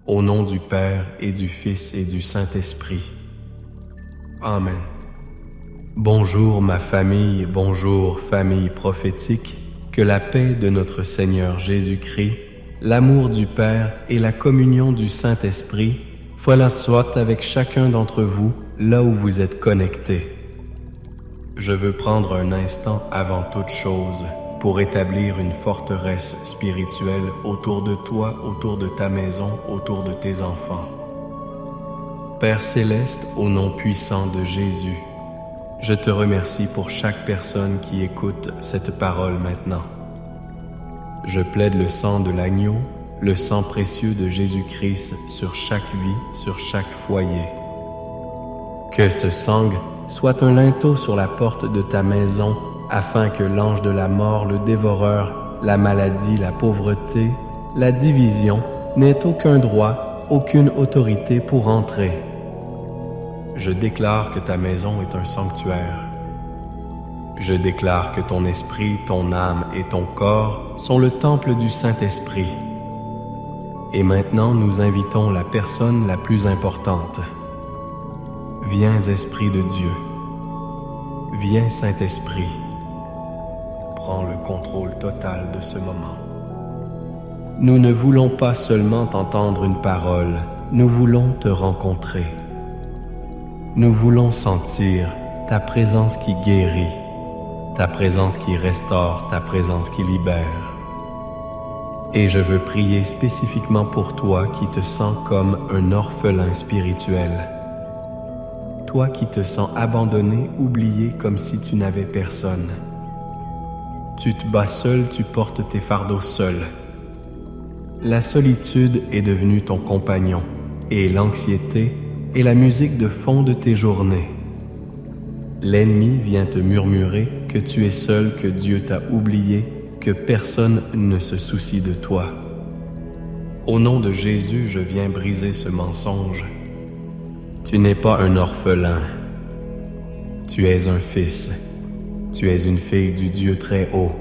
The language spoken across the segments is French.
Au nom du Père et du Fils et du Saint-Esprit. Amen. Bonjour ma famille, bonjour famille prophétique, que la paix de notre Seigneur Jésus-Christ, l'amour du Père et la communion du Saint-Esprit soit avec chacun d'entre vous là où vous êtes connectés. Je veux prendre un instant avant toute chose pour établir une forteresse spirituelle autour de toi, autour de ta maison, autour de tes enfants. Père céleste, au nom puissant de Jésus, je te remercie pour chaque personne qui écoute cette parole maintenant. Je plaide le sang de l'agneau, le sang précieux de Jésus-Christ sur chaque vie, sur chaque foyer. Que ce sang soit un linteau sur la porte de ta maison, afin que l'ange de la mort, le dévoreur, la maladie, la pauvreté, la division n'ait aucun droit, aucune autorité pour entrer. Je déclare que ta maison est un sanctuaire. Je déclare que ton esprit, ton âme et ton corps sont le temple du Saint-Esprit. Et maintenant, nous invitons la personne la plus importante. Viens, Esprit de Dieu. Viens, Saint-Esprit. Prends le contrôle total de ce moment. Nous ne voulons pas seulement t'entendre une parole, nous voulons te rencontrer. Nous voulons sentir ta présence qui guérit, ta présence qui restaure, ta présence qui libère. Et je veux prier spécifiquement pour toi qui te sens comme un orphelin spirituel. Toi qui te sens abandonné, oublié comme si tu n'avais personne. Tu te bats seul, tu portes tes fardeaux seul. La solitude est devenue ton compagnon et l'anxiété est la musique de fond de tes journées. L'ennemi vient te murmurer que tu es seul, que Dieu t'a oublié, que personne ne se soucie de toi. Au nom de Jésus, je viens briser ce mensonge. Tu n'es pas un orphelin. Tu es un fils. Tu es une fille du Dieu très haut.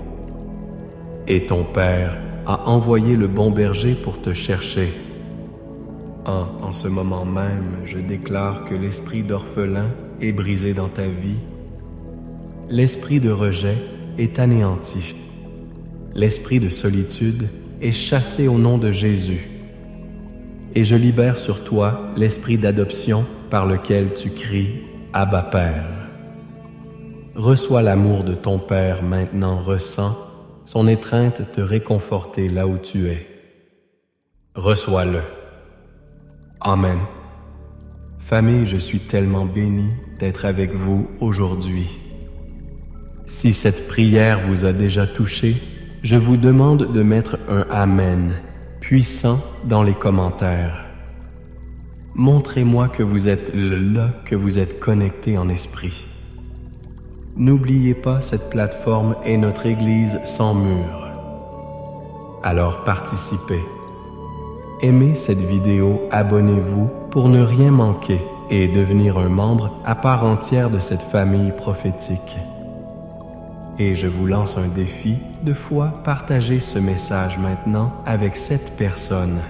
Et ton Père a envoyé le bon berger pour te chercher. En ce moment même, je déclare que l'esprit d'orphelin est brisé dans ta vie. L'esprit de rejet est anéanti. L'esprit de solitude est chassé au nom de Jésus. Et je libère sur toi l'esprit d'adoption par lequel tu cries « Abba Père ». Reçois l'amour de ton Père maintenant, ressens son étreinte te réconforter là où tu es. Reçois-le. Amen. Famille, je suis tellement béni d'être avec vous aujourd'hui. Si cette prière vous a déjà touché, je vous demande de mettre un Amen puissant dans les commentaires. Montrez-moi que vous êtes là, que vous êtes connecté en esprit. N'oubliez pas, cette plateforme est notre Église sans mur. Alors participez. Aimez cette vidéo, abonnez-vous pour ne rien manquer et devenir un membre à part entière de cette famille prophétique. Et je vous lance un défi de foi, partagez ce message maintenant avec 7 personnes.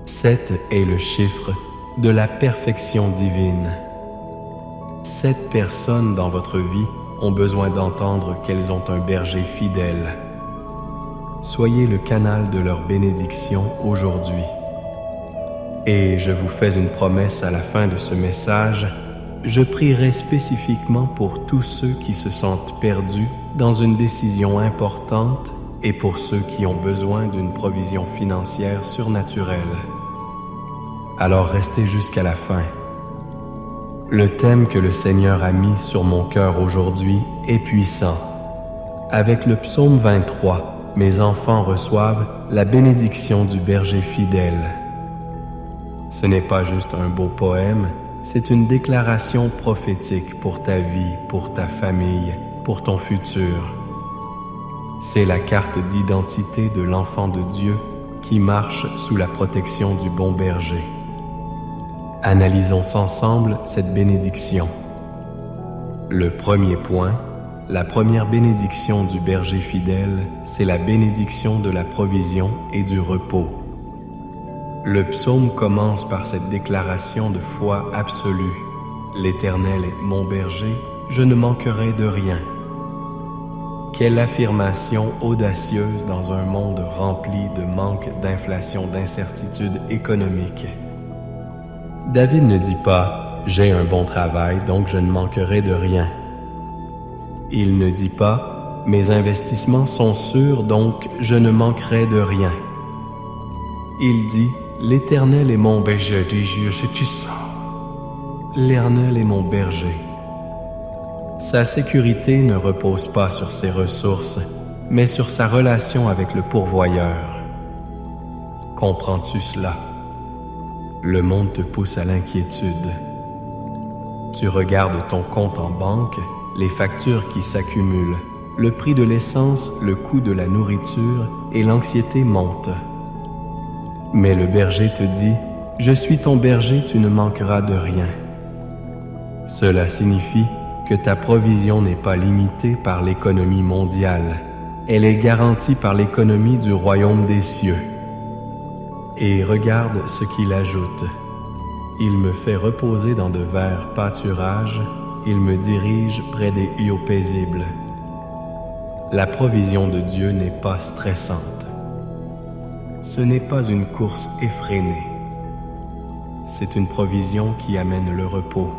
7 est le chiffre de la perfection divine. 7 personnes dans votre vie ont besoin d'entendre qu'elles ont un berger fidèle. Soyez le canal de leur bénédiction aujourd'hui. Et je vous fais une promesse à la fin de ce message. Je prierai spécifiquement pour tous ceux qui se sentent perdus dans une décision importante et pour ceux qui ont besoin d'une provision financière surnaturelle. Alors restez jusqu'à la fin. Le thème que le Seigneur a mis sur mon cœur aujourd'hui est puissant. Avec le psaume 23, mes enfants reçoivent la bénédiction du berger fidèle. Ce n'est pas juste un beau poème, c'est une déclaration prophétique pour ta vie, pour ta famille, pour ton futur. C'est la carte d'identité de l'enfant de Dieu qui marche sous la protection du bon berger. Analysons ensemble cette bénédiction. Le premier point, la première bénédiction du berger fidèle, c'est la bénédiction de la provision et du repos. Le psaume commence par cette déclaration de foi absolue. L'Éternel est mon berger, je ne manquerai de rien. Quelle affirmation audacieuse dans un monde rempli de manque, d'inflation, d'incertitude économique. David ne dit pas « j'ai un bon travail, donc je ne manquerai de rien ». Il ne dit pas « mes investissements sont sûrs, donc je ne manquerai de rien ». Il dit « l'Éternel est mon berger, l'Éternel est mon berger ». Sa sécurité ne repose pas sur ses ressources, mais sur sa relation avec le pourvoyeur. Comprends-tu cela? Le monde te pousse à l'inquiétude. Tu regardes ton compte en banque, les factures qui s'accumulent, le prix de l'essence, le coût de la nourriture et l'anxiété montent. Mais le berger te dit « Je suis ton berger, tu ne manqueras de rien ». Cela signifie que ta provision n'est pas limitée par l'économie mondiale. Elle est garantie par l'économie du royaume des cieux. Et regarde ce qu'il ajoute. Il me fait reposer dans de verts pâturages, il me dirige près des eaux paisibles. La provision de Dieu n'est pas stressante. Ce n'est pas une course effrénée. C'est une provision qui amène le repos.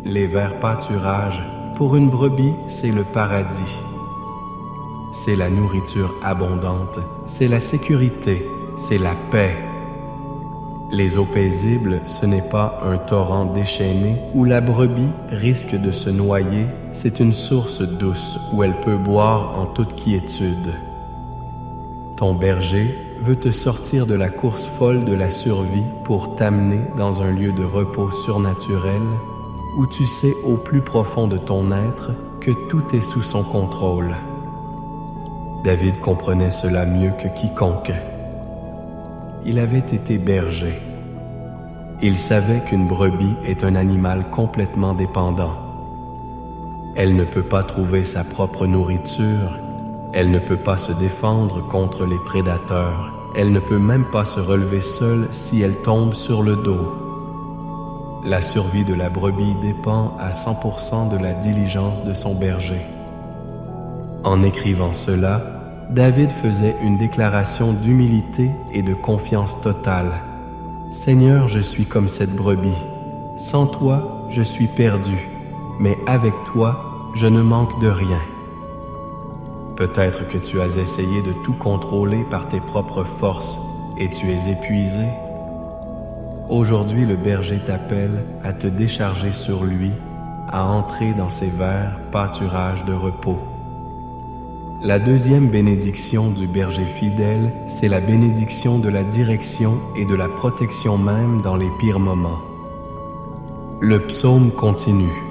Les verts pâturages, pour une brebis, c'est le paradis. C'est la nourriture abondante, c'est la sécurité, c'est la paix. Les eaux paisibles, ce n'est pas un torrent déchaîné où la brebis risque de se noyer, c'est une source douce où elle peut boire en toute quiétude. Ton berger veut te sortir de la course folle de la survie pour t'amener dans un lieu de repos surnaturel où tu sais au plus profond de ton être que tout est sous son contrôle. David comprenait cela mieux que quiconque. Il avait été berger. Il savait qu'une brebis est un animal complètement dépendant. Elle ne peut pas trouver sa propre nourriture, elle ne peut pas se défendre contre les prédateurs, elle ne peut même pas se relever seule si elle tombe sur le dos. La survie de la brebis dépend à 100% de la diligence de son berger. En écrivant cela, David faisait une déclaration d'humilité et de confiance totale. « Seigneur, je suis comme cette brebis. Sans toi, je suis perdu, mais avec toi, je ne manque de rien. » Peut-être que tu as essayé de tout contrôler par tes propres forces et tu es épuisé. Aujourd'hui, le berger t'appelle à te décharger sur lui, à entrer dans ses verts pâturages de repos. La deuxième bénédiction du berger fidèle, c'est la bénédiction de la direction et de la protection même dans les pires moments. Le psaume continue.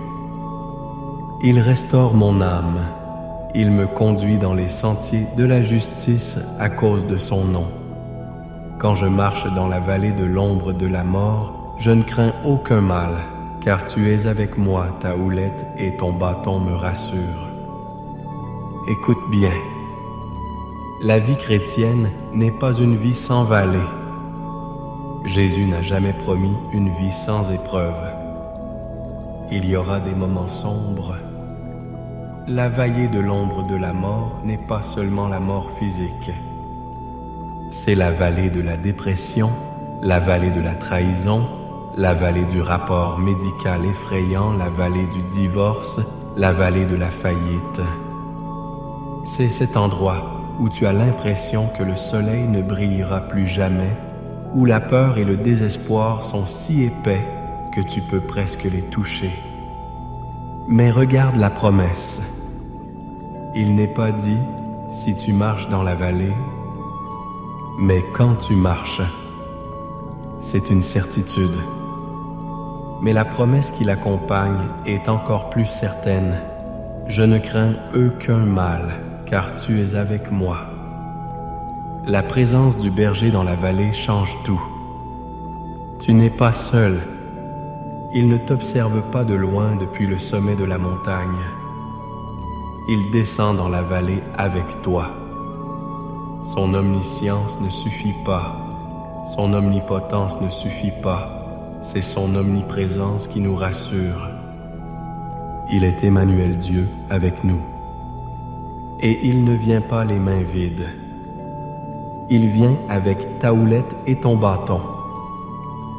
« Il restaure mon âme, il me conduit dans les sentiers de la justice à cause de son nom. Quand je marche dans la vallée de l'ombre de la mort, je ne crains aucun mal, car tu es avec moi, ta houlette et ton bâton me rassurent. » Écoute bien, la vie chrétienne n'est pas une vie sans vallée. Jésus n'a jamais promis une vie sans épreuve. Il y aura des moments sombres. La vallée de l'ombre de la mort n'est pas seulement la mort physique. C'est la vallée de la dépression, la vallée de la trahison, la vallée du rapport médical effrayant, la vallée du divorce, la vallée de la faillite. C'est cet endroit où tu as l'impression que le soleil ne brillera plus jamais, où la peur et le désespoir sont si épais que tu peux presque les toucher. Mais regarde la promesse. Il n'est pas dit « si tu marches dans la vallée », mais quand tu marches. C'est une certitude. Mais la promesse qui l'accompagne est encore plus certaine. « Je ne crains aucun mal, car tu es avec moi. » La présence du berger dans la vallée change tout. Tu n'es pas seul. Il ne t'observe pas de loin depuis le sommet de la montagne. Il descend dans la vallée avec toi. Son omniscience ne suffit pas. Son omnipotence ne suffit pas, c'est son omniprésence qui nous rassure. Il est Emmanuel Dieu avec nous. Et il ne vient pas les mains vides. Il vient avec ta houlette et ton bâton.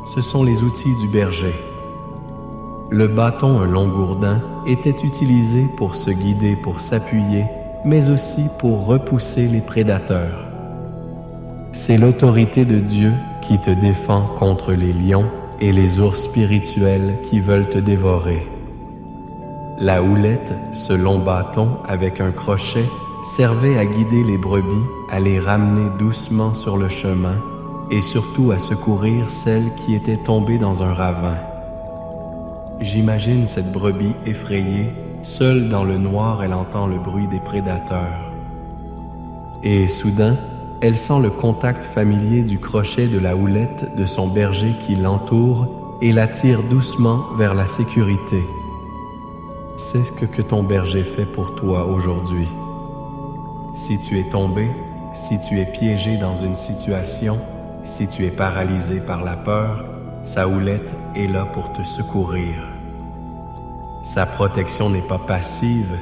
Ce sont les outils du berger. Le bâton, un long gourdin, était utilisé pour se guider, pour s'appuyer, mais aussi pour repousser les prédateurs. C'est l'autorité de Dieu qui te défend contre les lions et les ours spirituels qui veulent te dévorer. La houlette, ce long bâton avec un crochet, servait à guider les brebis, à les ramener doucement sur le chemin et surtout à secourir celles qui étaient tombées dans un ravin. J'imagine cette brebis effrayée, seule dans le noir, elle entend le bruit des prédateurs. Et soudain, elle sent le contact familier du crochet de la houlette de son berger qui l'entoure et l'attire doucement vers la sécurité. C'est ce que ton berger fait pour toi aujourd'hui. Si tu es tombé, si tu es piégé dans une situation, si tu es paralysé par la peur, sa houlette est là pour te secourir. Sa protection n'est pas passive,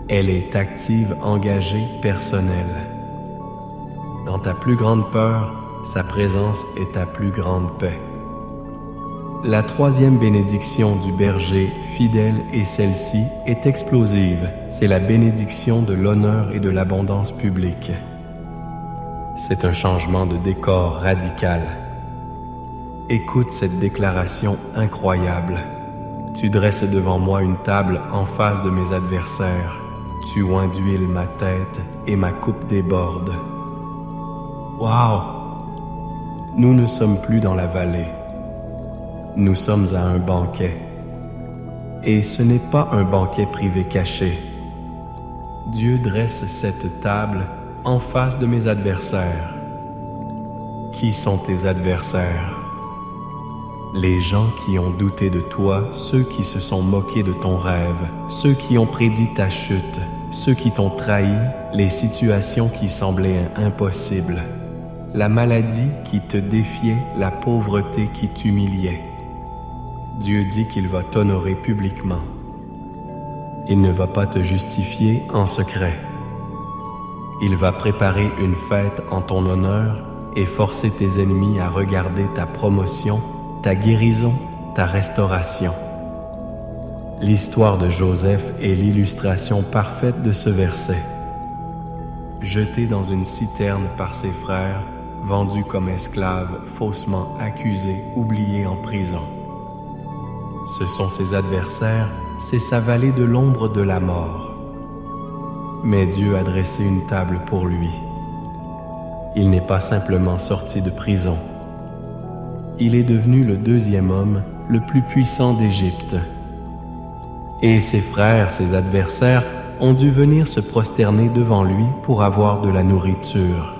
elle est active, engagée, personnelle. Dans ta plus grande peur, sa présence est ta plus grande paix. La troisième bénédiction du berger fidèle et celle-ci est explosive. C'est la bénédiction de l'honneur et de l'abondance publique. C'est un changement de décor radical. Écoute cette déclaration incroyable. Tu dresses devant moi une table en face de mes adversaires. Tu oins d'huile ma tête et ma coupe déborde. Wow! Nous ne sommes plus dans la vallée. Nous sommes à un banquet. Et ce n'est pas un banquet privé caché. Dieu dresse cette table en face de mes adversaires. Qui sont tes adversaires? Les gens qui ont douté de toi, ceux qui se sont moqués de ton rêve, ceux qui ont prédit ta chute, ceux qui t'ont trahi, les situations qui semblaient impossibles, la maladie qui te défiait, la pauvreté qui t'humiliait. Dieu dit qu'il va t'honorer publiquement. Il ne va pas te justifier en secret. Il va préparer une fête en ton honneur et forcer tes ennemis à regarder ta promotion, ta guérison, ta restauration. L'histoire de Joseph est l'illustration parfaite de ce verset. Jeté dans une citerne par ses frères, vendu comme esclave, faussement accusé, oublié en prison. Ce sont ses adversaires, c'est sa vallée de l'ombre de la mort. Mais Dieu a dressé une table pour lui. Il n'est pas simplement sorti de prison. Il est devenu le deuxième homme, le plus puissant d'Égypte. Et ses frères, ses adversaires, ont dû venir se prosterner devant lui pour avoir de la nourriture.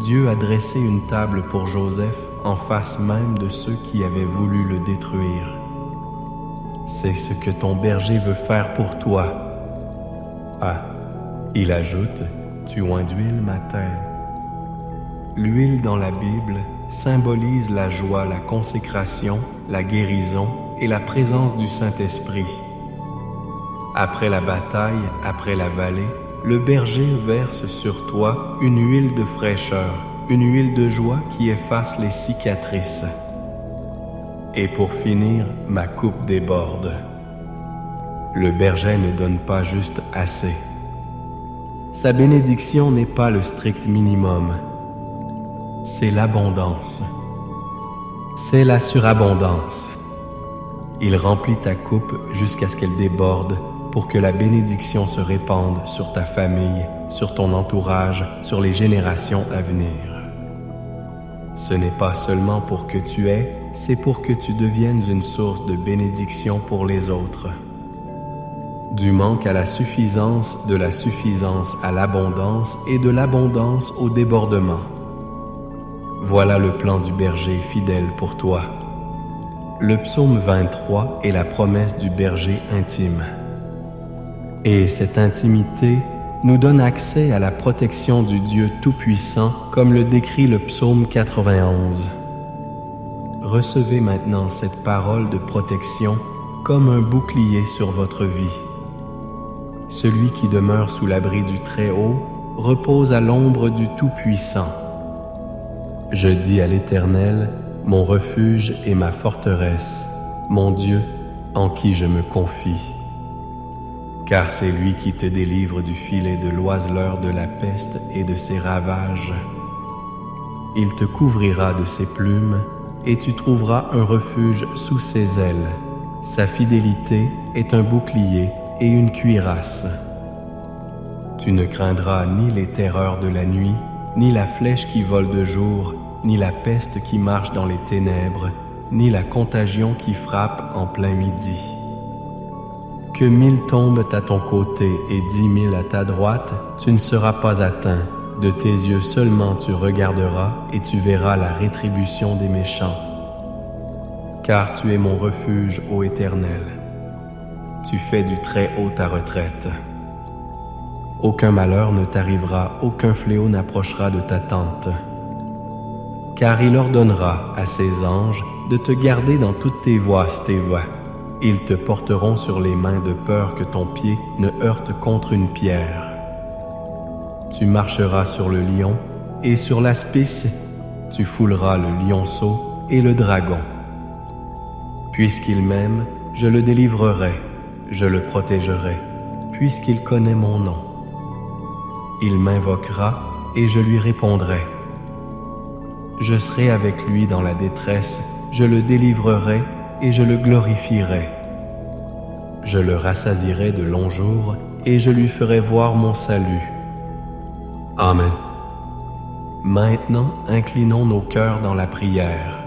Dieu a dressé une table pour Joseph en face même de ceux qui avaient voulu le détruire. C'est ce que ton berger veut faire pour toi. Ah, il ajoute, tu oins d'huile ma tête. L'huile dans la Bible symbolise la joie, la consécration, la guérison et la présence du Saint-Esprit. Après la bataille, après la vallée, le berger verse sur toi une huile de fraîcheur, une huile de joie qui efface les cicatrices. Et pour finir, ma coupe déborde. Le berger ne donne pas juste assez. Sa bénédiction n'est pas le strict minimum. C'est l'abondance. C'est la surabondance. Il remplit ta coupe jusqu'à ce qu'elle déborde pour que la bénédiction se répande sur ta famille, sur ton entourage, sur les générations à venir. Ce n'est pas seulement pour que tu aies, c'est pour que tu deviennes une source de bénédiction pour les autres. Du manque à la suffisance, de la suffisance à l'abondance et de l'abondance au débordement. Voilà le plan du berger fidèle pour toi. Le psaume 23 est la promesse du berger intime. Et cette intimité nous donne accès à la protection du Dieu Tout-Puissant, comme le décrit le psaume 91. Recevez maintenant cette parole de protection comme un bouclier sur votre vie. Celui qui demeure sous l'abri du Très-Haut repose à l'ombre du Tout-Puissant. Je dis à l'Éternel, mon refuge et ma forteresse, mon Dieu, en qui je me confie. Car c'est lui qui te délivre du filet de l'oiseleur de la peste et de ses ravages. Il te couvrira de ses plumes, et tu trouveras un refuge sous ses ailes. Sa fidélité est un bouclier et une cuirasse. Tu ne craindras ni les terreurs de la nuit, ni la flèche qui vole de jour, ni la peste qui marche dans les ténèbres, ni la contagion qui frappe en plein midi. Que 1000 tombent à ton côté et 10 000 à ta droite, tu ne seras pas atteint. De tes yeux seulement tu regarderas et tu verras la rétribution des méchants. Car tu es mon refuge, ô Éternel. Tu fais du Très-Haut ta retraite. Aucun malheur ne t'arrivera, aucun fléau n'approchera de ta tente. Car il ordonnera à ses anges de te garder dans toutes tes voies, Ils te porteront sur les mains de peur que ton pied ne heurte contre une pierre. Tu marcheras sur le lion et sur l'aspice, tu fouleras le lionceau et le dragon. Puisqu'il m'aime, je le délivrerai, je le protégerai, puisqu'il connaît mon nom. Il m'invoquera et je lui répondrai. Je serai avec lui dans la détresse, je le délivrerai et je le glorifierai. Je le rassasierai de longs jours et je lui ferai voir mon salut. Amen. Maintenant, inclinons nos cœurs dans la prière.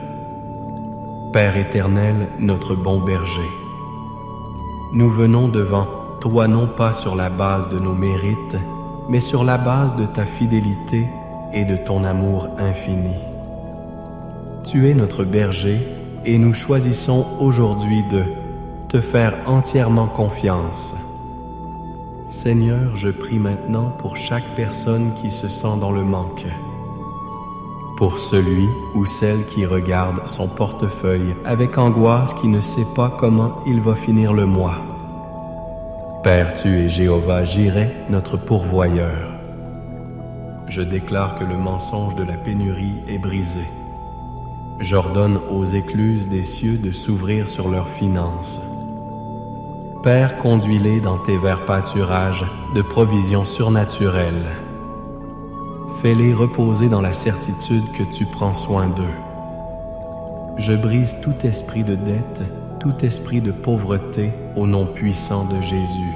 Père éternel, notre bon berger, nous venons devant toi non pas sur la base de nos mérites, mais sur la base de ta fidélité et de ton amour infini. Tu es notre berger et nous choisissons aujourd'hui de te faire entièrement confiance. Seigneur, je prie maintenant pour chaque personne qui se sent dans le manque. Pour celui ou celle qui regarde son portefeuille avec angoisse, qui ne sait pas comment il va finir le mois. Père, tu es Jéhovah Jireh, notre pourvoyeur. Je déclare que le mensonge de la pénurie est brisé. J'ordonne aux écluses des cieux de s'ouvrir sur leurs finances. Père, conduis-les dans tes verts pâturages de provisions surnaturelles. Fais-les reposer dans la certitude que tu prends soin d'eux. Je brise tout esprit de dette, tout esprit de pauvreté au nom puissant de Jésus.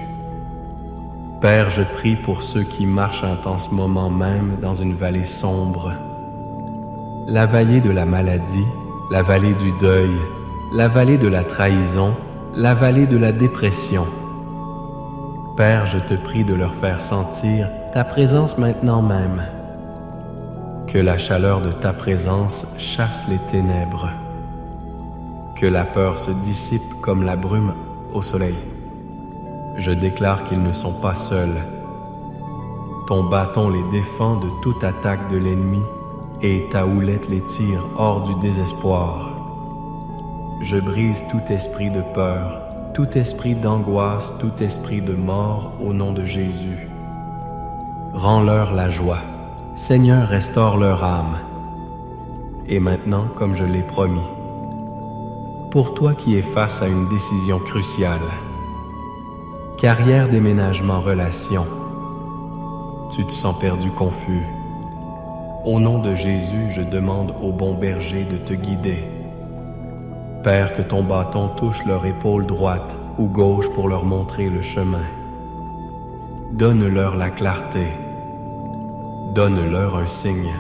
Père, je prie pour ceux qui marchent en ce moment même dans une vallée sombre. La vallée de la maladie, la vallée du deuil, la vallée de la trahison, la vallée de la dépression. Père, je te prie de leur faire sentir ta présence maintenant même. Que la chaleur de ta présence chasse les ténèbres. Que la peur se dissipe comme la brume au soleil. Je déclare qu'ils ne sont pas seuls. Ton bâton les défend de toute attaque de l'ennemi et ta houlette les tire hors du désespoir. Je brise tout esprit de peur, tout esprit d'angoisse, tout esprit de mort au nom de Jésus. Rends-leur la joie. Seigneur, restaure leur âme. Et maintenant, comme je l'ai promis, pour toi qui es face à une décision cruciale, carrière, déménagement, relation, tu te sens perdu, confus. Au nom de Jésus, je demande au bon berger de te guider. Père, que ton bâton touche leur épaule droite ou gauche pour leur montrer le chemin. Donne-leur la clarté. Donne-leur un signe.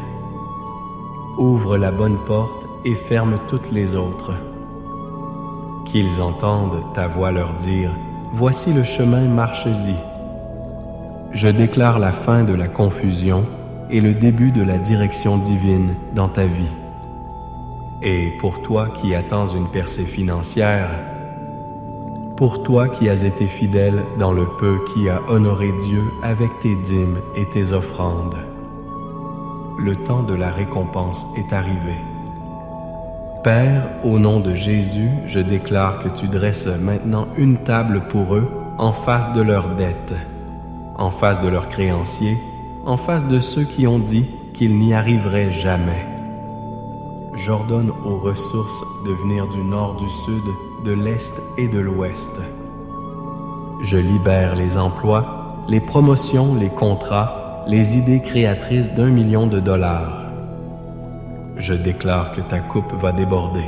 Ouvre la bonne porte et ferme toutes les autres. Qu'ils entendent ta voix leur dire « Voici le chemin, marche-y ». Je déclare la fin de la confusion et le début de la direction divine dans ta vie. Et pour toi qui attends une percée financière, pour toi qui as été fidèle dans le peu, qui as honoré Dieu avec tes dîmes et tes offrandes. Le temps de la récompense est arrivé. Père, au nom de Jésus, je déclare que tu dresses maintenant une table pour eux en face de leurs dettes, en face de leurs créanciers, en face de ceux qui ont dit qu'ils n'y arriveraient jamais. J'ordonne aux ressources de venir du nord, du sud, de l'est et de l'ouest. Je libère les emplois, les promotions, les contrats, les idées créatrices d'1 million de dollars. Je déclare que ta coupe va déborder.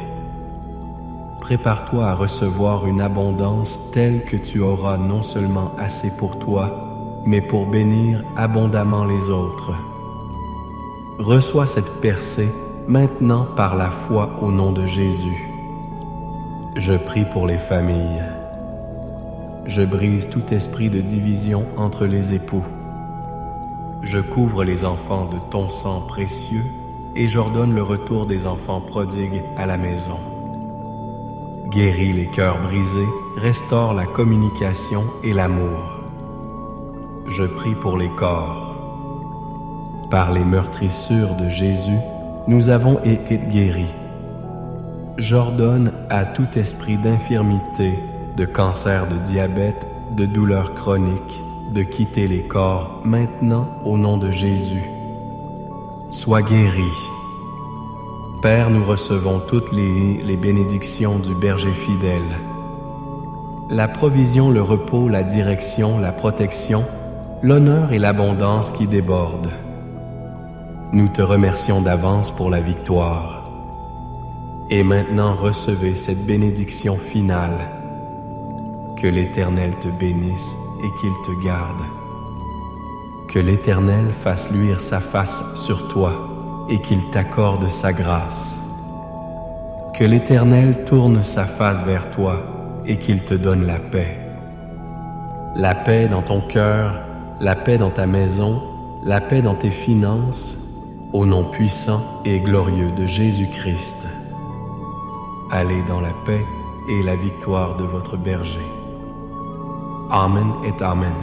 Prépare-toi à recevoir une abondance telle que tu auras non seulement assez pour toi, mais pour bénir abondamment les autres. Reçois cette percée maintenant par la foi au nom de Jésus. Je prie pour les familles. Je brise tout esprit de division entre les époux. Je couvre les enfants de ton sang précieux et j'ordonne le retour des enfants prodigues à la maison. Guéris les cœurs brisés, restaure la communication et l'amour. Je prie pour les corps. Par les meurtrissures de Jésus, nous avons été guéris. J'ordonne à tout esprit d'infirmité, de cancer, de diabète, de douleurs chroniques, de quitter les corps maintenant au nom de Jésus. Sois guéri. Père, nous recevons toutes les bénédictions du berger fidèle. La provision, le repos, la direction, la protection, l'honneur et l'abondance qui débordent. Nous te remercions d'avance pour la victoire. Et maintenant, recevez cette bénédiction finale. Que l'Éternel te bénisse et qu'il te garde. Que l'Éternel fasse luire sa face sur toi et qu'il t'accorde sa grâce. Que l'Éternel tourne sa face vers toi et qu'il te donne la paix. La paix dans ton cœur, la paix dans ta maison, la paix dans tes finances, au nom puissant et glorieux de Jésus-Christ. Allez dans la paix et la victoire de votre berger. Amen et Amen.